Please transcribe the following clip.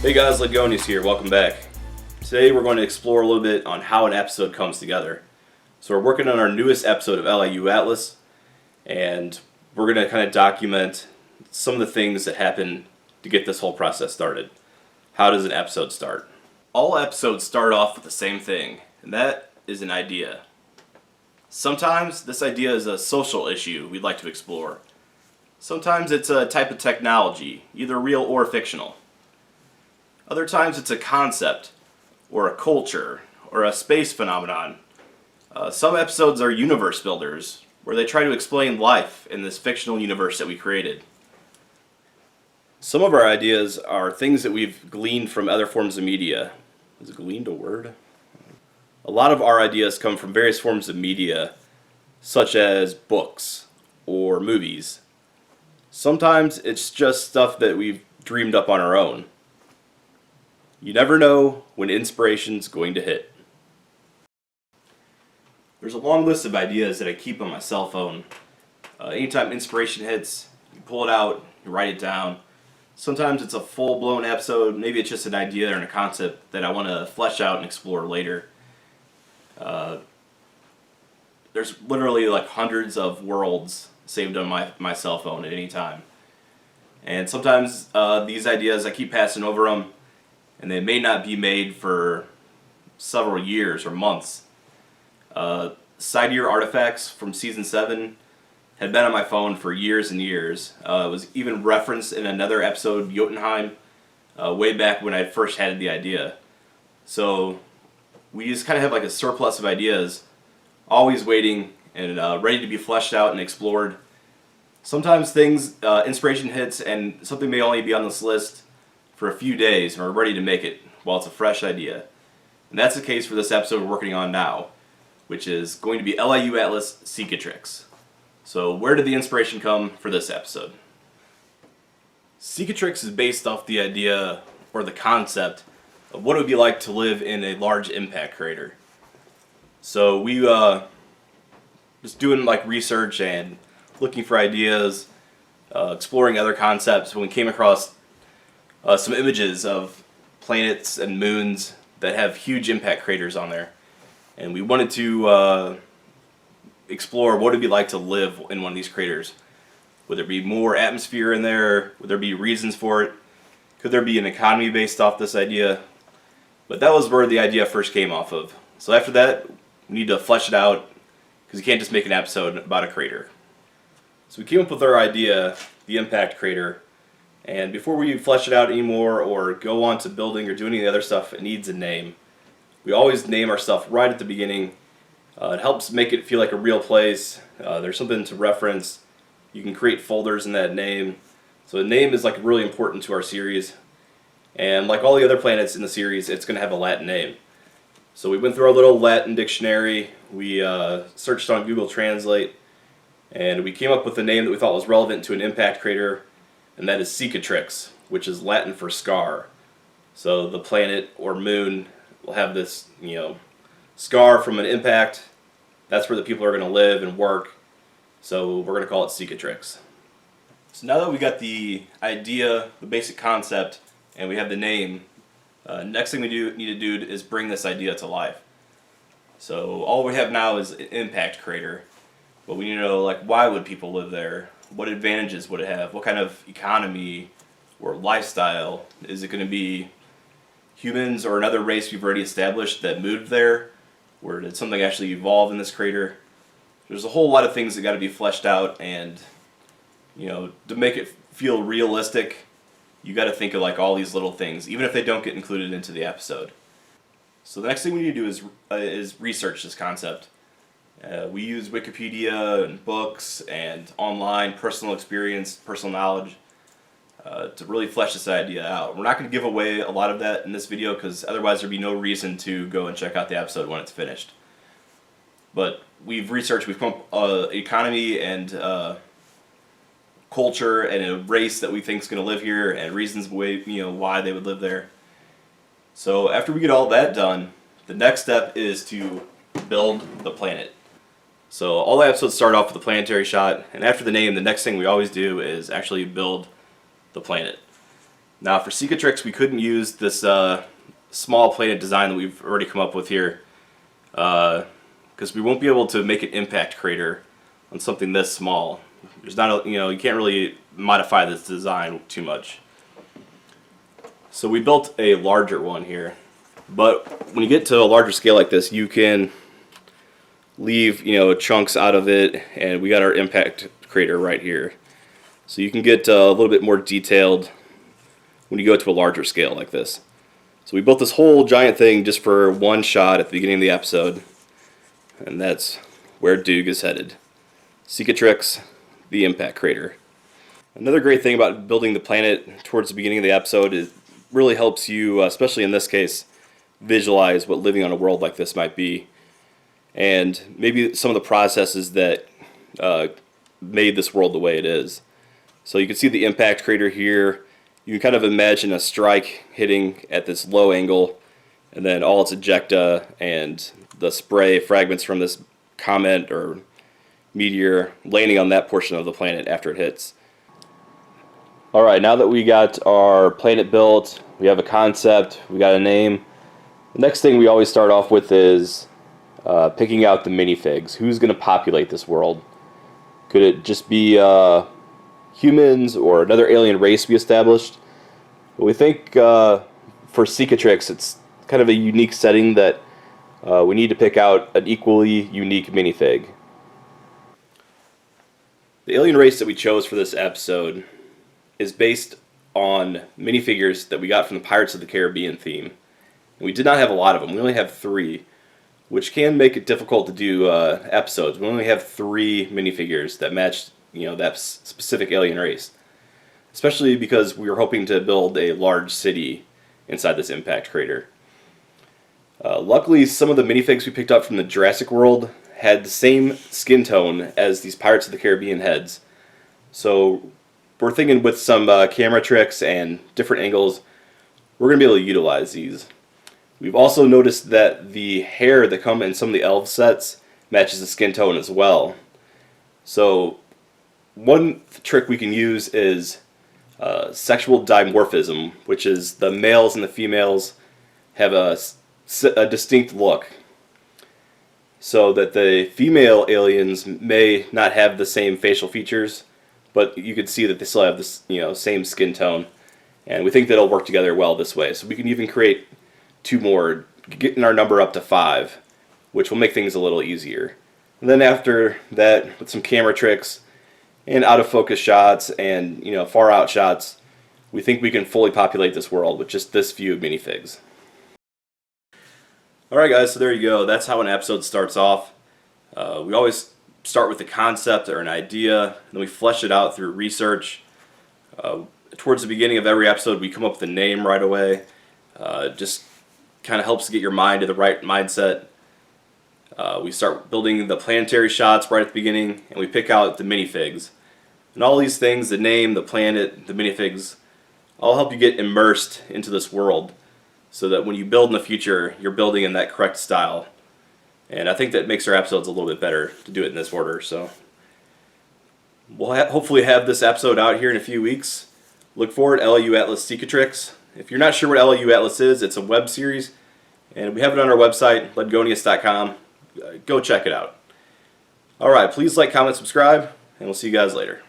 Hey guys, Legonius here, welcome back. Today we're going to explore a little bit on how an episode comes together. So we're working on our newest episode of LIU Atlas, and we're going to kind of document some of the things that happen to get this whole process started. How does an episode start? All episodes start off with the same thing, and that is an idea. Sometimes this idea is a social issue we'd like to explore. Sometimes it's a type of technology, either real or fictional. Other times it's a concept, or a culture, or a space phenomenon. Some episodes are universe builders, where they try to explain life in this fictional universe that we created. Some of our ideas are things that we've gleaned from other forms of media. Is gleaned a word? A lot of our ideas come from various forms of media, such as books or movies. Sometimes it's just stuff that we've dreamed up on our own. You never know when inspiration's going to hit. There's a long list of ideas that I keep on my cell phone. Anytime inspiration hits, you pull it out, you write it down. Sometimes it's a full-blown episode, maybe it's just an idea or a concept that I want to flesh out and explore later. There's literally like hundreds of worlds saved on my cell phone at any time. And sometimes these ideas, I keep passing over them, and they may not be made for several years or months. Side-year artifacts from Season 7 had been on my phone for years and years. It was even referenced in another episode, Jotunheim, way back when I first had the idea. So we just kind of have like a surplus of ideas, always waiting and ready to be fleshed out and explored. Sometimes inspiration hits and something may only be on this list for a few days, and we're ready to make it while it's a fresh idea. And that's the case for this episode we're working on now, which is going to be LIU Atlas Cicatrix. So where did the inspiration come for this episode? Cicatrix is based off the idea, or the concept, of what it would be like to live in a large impact crater. So we just doing like research and looking for ideas, exploring other concepts, when we came across some images of planets and moons that have huge impact craters on there. And we wanted to explore what it would be like to live in one of these craters. Would there be more atmosphere in there? Would there be reasons for it? Could there be an economy based off this idea? But that was where the idea first came off of. So after that, we need to flesh it out, because you can't just make an episode about a crater. So we came up with our idea, the impact crater, and before we flesh it out anymore or go on to building or do any of the other stuff, it needs a name. We always name our stuff right at the beginning. It helps make it feel like a real place. There's something to reference. You can create folders in that name. So the name is like really important to our series. And like all the other planets in the series, it's going to have a Latin name. So we went through our little Latin dictionary. We searched on Google Translate, and we came up with a name that we thought was relevant to an impact crater, and that is Cicatrix, which is Latin for scar. So the planet or moon will have this, scar from an impact. That's where the people are going to live and work. So we're going to call it Cicatrix. So now that we got the idea, the basic concept, and we have the name, next thing we need to do is bring this idea to life. So all we have now is an impact crater, but we need to know, like, why would people live there? What advantages would it have? What kind of economy or lifestyle? Is it going to be humans or another race we've already established that moved there? Or did something actually evolve in this crater? There's a whole lot of things that got to be fleshed out, and to make it feel realistic, you got to think of like all these little things, even if they don't get included into the episode. So the next thing we need to do is research this concept. We use Wikipedia and books and online personal experience, personal knowledge to really flesh this idea out. We're not going to give away a lot of that in this video, because otherwise there'd be no reason to go and check out the episode when it's finished. But we've come up economy and culture and a race that we think is going to live here, and reasons why they would live there. So after we get all that done, the next step is to build the planet. So all the episodes start off with a planetary shot, and after the name, the next thing we always do is actually build the planet. Now for Cicatrix, we couldn't use this small planet design that we've already come up with here, because we won't be able to make an impact crater on something this small. There's not you can't really modify this design too much. So we built a larger one here. But when you get to a larger scale like this, you can leave chunks out of it, and we got our impact crater right here. So you can get a little bit more detailed when you go to a larger scale like this. So we built this whole giant thing just for one shot at the beginning of the episode, and that's where Doog is headed. Cicatrix, the impact crater. Another great thing about building the planet towards the beginning of the episode is it really helps you, especially in this case, visualize what living on a world like this might be, and maybe some of the processes that made this world the way it is. So you can see the impact crater here. You can kind of imagine a strike hitting at this low angle, and then all its ejecta and the spray fragments from this comet or meteor landing on that portion of the planet after it hits. Alright, now that we got our planet built, we have a concept, we got a name, the next thing we always start off with is picking out the minifigs. Who's going to populate this world? Could it just be humans or another alien race we established? Well, we think for Cicatrix it's kind of a unique setting that we need to pick out an equally unique minifig. The alien race that we chose for this episode is based on minifigures that we got from the Pirates of the Caribbean theme. And we did not have a lot of them. We only have 3, which can make it difficult to do episodes. We only have 3 minifigures that match that specific alien race. Especially because we were hoping to build a large city inside this impact crater. Luckily, some of the minifigs we picked up from the Jurassic World had the same skin tone as these Pirates of the Caribbean heads. So we're thinking with some camera tricks and different angles, we're going to be able to utilize these. We've also noticed that the hair that come in some of the elf sets matches the skin tone as well. So one trick we can use is sexual dimorphism, which is the males and the females have a distinct look. So that the female aliens may not have the same facial features, but you can see that they still have this same skin tone. And we think that'll work together well this way. So we can even create 2 more, getting our number up to 5, which will make things a little easier. And then after that, with some camera tricks and out of focus shots and far out shots, we think we can fully populate this world with just this few minifigs. Alright guys, so there you go. That's how an episode starts off. We always start with a concept or an idea, and then we flesh it out through research. Towards the beginning of every episode, we come up with a name right away. Just kind of helps to get your mind to the right mindset. We start building the planetary shots right at the beginning, and we pick out the minifigs. And all these things, the name, the planet, the minifigs, all help you get immersed into this world, so that when you build in the future, you're building in that correct style. And I think that makes our episodes a little bit better to do it in this order. So we'll hopefully have this episode out here in a few weeks. Look forward to LIU Atlas Cicatrix. If you're not sure what LIU Atlas is, it's a web series, and we have it on our website, ledgonius.com. Go check it out. Alright, please like, comment, subscribe, and we'll see you guys later.